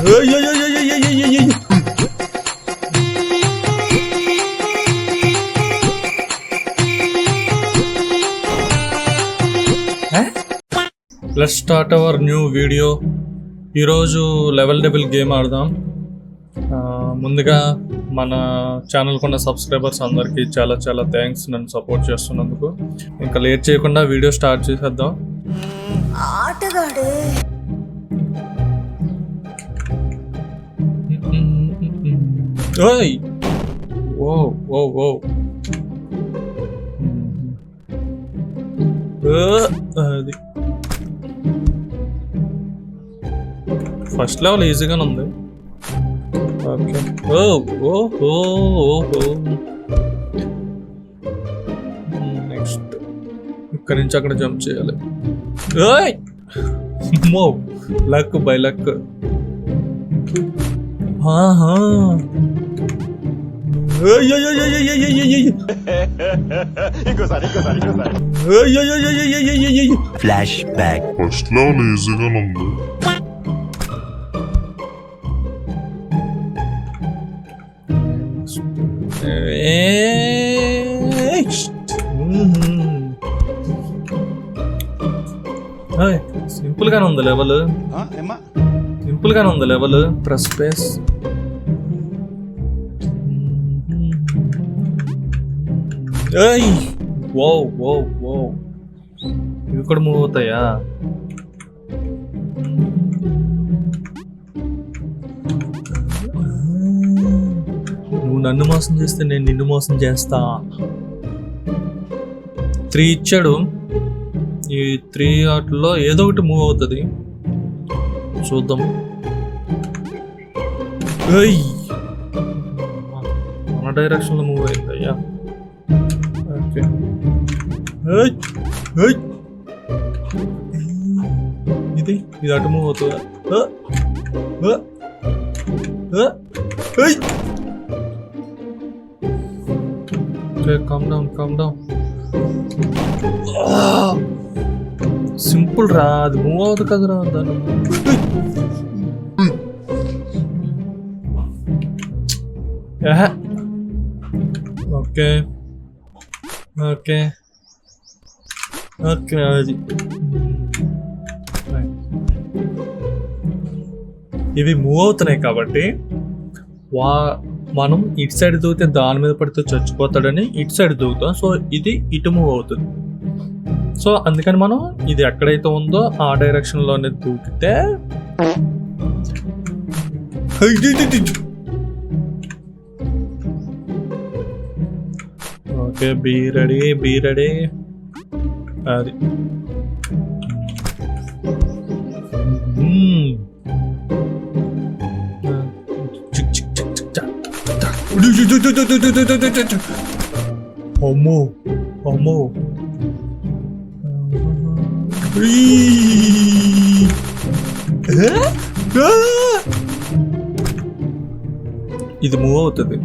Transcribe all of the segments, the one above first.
Let's start our new video. ఈరోజు level double game ఆడదాం. ముందుగా మన ఛానల్కి ఉన్న సబ్స్క్రైబర్స్ అందరికీ చాలా చాలా థ్యాంక్స్ నన్ను సపోర్ట్ చేస్తున్నందుకు. ఇంకా లేట్ చేయకుండా వీడియో స్టార్ట్ చేసేద్దాం. ఓయ్ ఓ ఓ ఓ అది ఫస్ట్ లెవెల్ ఈజీగానే ఉంది. ఓకే ఓ ఓ ఓ ఓ నెక్స్ట్ ఇక్కడి నుంచి అక్కడ జంప్ చేయాలి. మో luck by luck. Flash back. First level ఈజీగానే ఉంది. సింపుల్ గానే ఉంది లెవెల్. సింపుల్ గానే ఉంది లెవెల్. Press space. ఓ ఓ ఓ ఇవి కూడా మూవ్ అవుతాయా? నువ్వు నన్ను మోసం చేస్తే నేను నిన్ను మోసం చేస్తా. 3 ఇచ్చాడు. ఈ 3 వాటిలో ఏదో ఒకటి మూవ్ అవుతుంది, చూద్దాం. మన డైరెక్షన్ లో మూవ్ అయింది అయ్యా. ఓకే ఇది అటు మూవ్ అవుతుందా? Calm down. సింపుల్ రా, అది మూవ్ అవుతుంది కదరా. దాన్ని ఓకే ఓకే ఓకే అది ఇవి మూవ్ అవుతున్నాయి కాబట్టి మనం ఇటు సైడ్ దూకితే దాని మీద పడితే చచ్చిపోతాడని ఇటు సైడ్ దూకుతాం. సో ఇది ఇటు మూవ్ అవుతుంది. సో అందుకని మనం ఇది ఎక్కడైతే ఉందో ఆ డైరెక్షన్ లోనే దూకితే ఓకే. Be ready. అది అమ్మో ఇది మూవ్ అవుతుంది.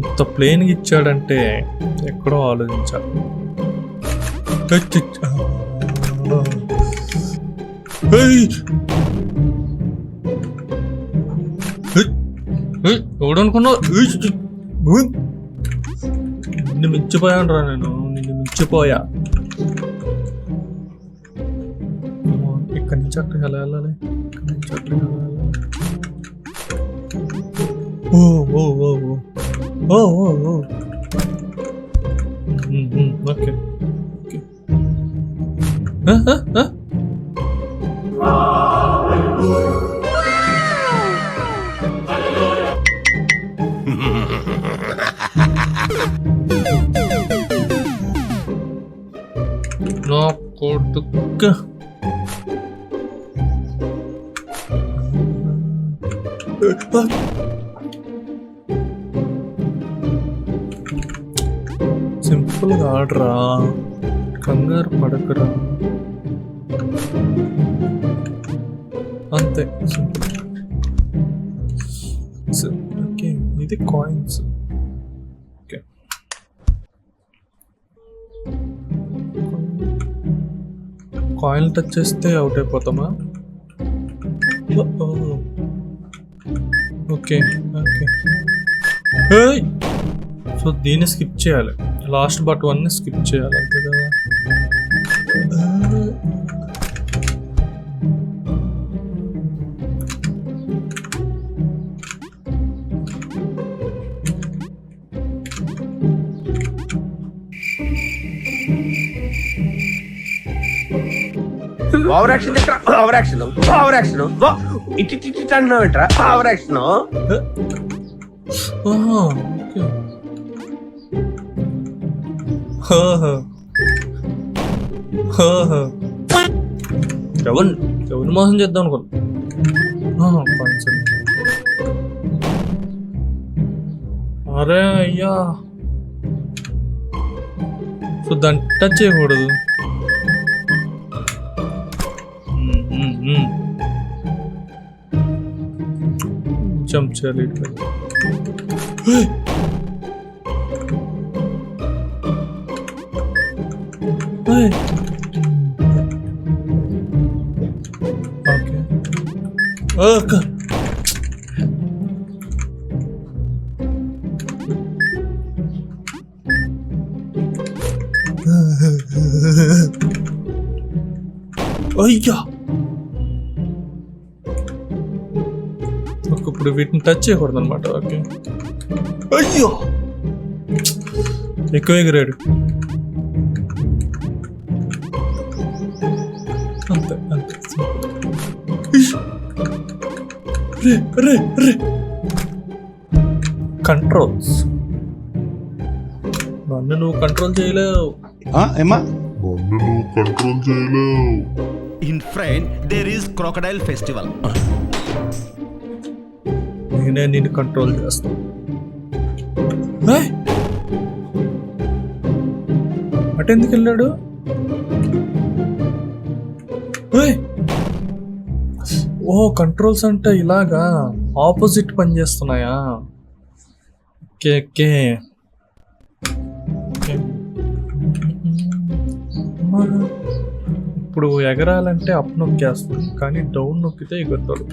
ఇంత ప్లేన్గా ఇచ్చాడంటే ఎక్కడో ఆలోచించాలి. ఎవడనుకున్నావు? నిన్ను మించిపోయాను రా నేను. నిన్ను మించిపోయా. ఇక్కడి నుంచి అక్కడికి ఎలా వెళ్ళాలి? ఇక్కడి నుంచి అక్కడికి ఎలా వెళ్ళాలి? ఓ ఓ ఓ ఓ ఓ ఓ ఓకే ఓకే. నా కొడుకు సింపుల్గా ఆడరా, కంగారు పడకరా. అంతే సింపుల్. కాయిన్స్. ఓకే, ఇది కాయిన్స్. ఓకే, కాయిన్ టచ్ చేస్తే అవుట్ అయిపోతామా? Okay okay. సో దీన్ని స్కిప్ చేయాలి, లాస్ట్ బట్ 1 స్కిప్ చేయాలి అంతే కదా. Over action over action over action ఇటు అంటున్నావు ఏంట్రా ఓవర్ యాక్షన్. ఎవరిని మోసం చేద్దాం అనుకున్నా. అరే అయ్యా, సో దాన్ని టచ్ చేయకూడదు. జంప్ చేయాలి. ఓకే, అయ్యా ఇప్పుడు వీటిని టచ్ చేయకూడదు అనమాట. ఓకే, అయ్యో ఎక్కువ ఎగిరాడు. అంతే అంతే. కంట్రోల్స్ నన్ను నువ్వు కంట్రోల్ చేయలేవు. ఏమా నన్ను నువ్వు కంట్రోల్ చేయలేవు. ఇన్ ఫ్రైన్ దేర్ ఈస్ క్రొకడైల్ ఫెస్టివల్. నేనే నిన్ను కంట్రోల్ చేస్తాను. అటెందుకు వెళ్ళాడు? ఓ కంట్రోల్స్ అంటే ఇలాగా ఆపోజిట్ పని చేస్తున్నాయా? Okay okay. ఇప్పుడు ఎగరాలంటే అప్ నొక్కేస్తుంది, కానీ డౌన్ నొక్కితే ఎగురుతాడు.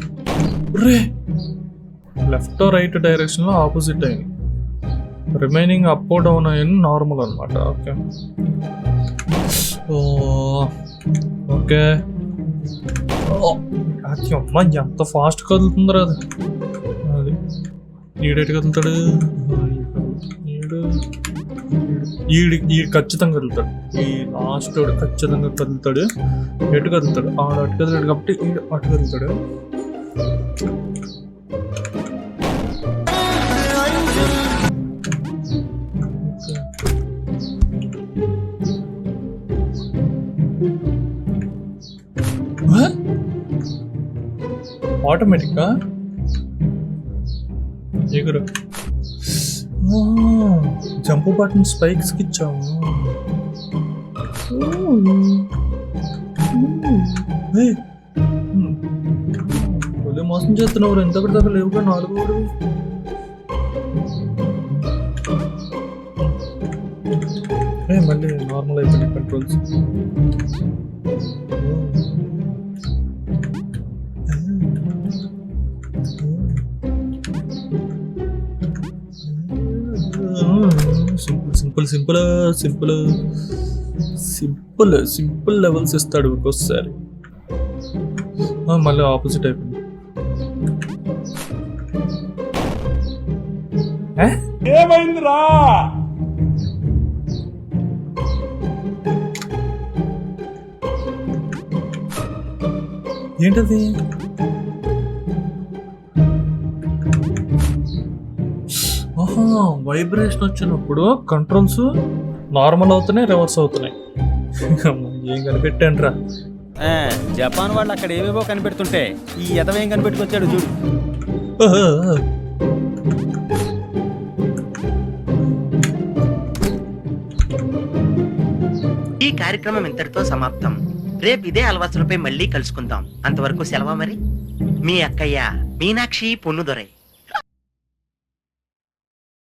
రే లెఫ్ట్ రైట్ డైరెక్షన్ లో ఆపోజిట్ అయింది. రిమైనింగ్ అప్ డౌన్ అయ్యింది నార్మల్ అనమాట. Okay okay. అమ్మ ఎంత ఫాస్ట్ కదులుతుందో అది. అది ఈడెటు కదులుతాడు? ఈడు ఖచ్చితంగా కదులుతాడు. ఈ లాస్ట్ వాడు ఖచ్చితంగా కదులుతాడు. ఎటు కదులుతాడు? ఆడు అటు కదిలాడు కాబట్టి ఈడు అటు కదులుతాడు. ఆటోమేటిక్గా ఎగురు. జంప్ బటన్ స్పైక్స్ కి ఇచ్చాము. మోసం చేస్తున్నావు. ఎంత దాకా లేవుగా 4 మళ్ళీ నార్మల్ అయిపోయినాయి controls. Simple simple simple simple simple levels ఇస్తాడు ఒక్కోసారి. మళ్ళీ ఆపోజిట్ అయిపోయింది. ఏమైందిరా? ఏంటది? వైబ్రేషన్ వచ్చినప్పుడు కంట్రోల్స్ నార్మల్ అవుతున్నాయి, రివర్స్ అవుతున్నాయి. ఏం కనిపెట్టాను రా. జపాన్ వాళ్ళు అక్కడ ఏవేవో కనిపెడుతుంటే ఈ ఎదవేం కనిపెట్టుకొచ్చాడు చూడు. ఈ కార్యక్రమం ఇంతటితో సమాప్తం. రేపు ఇదే అలవాసులపై మళ్ళీ కలుసుకుందాం. అంతవరకు సెలవు మరి. మీ అక్కయ్య మీనాక్షి పొన్నుదొరై.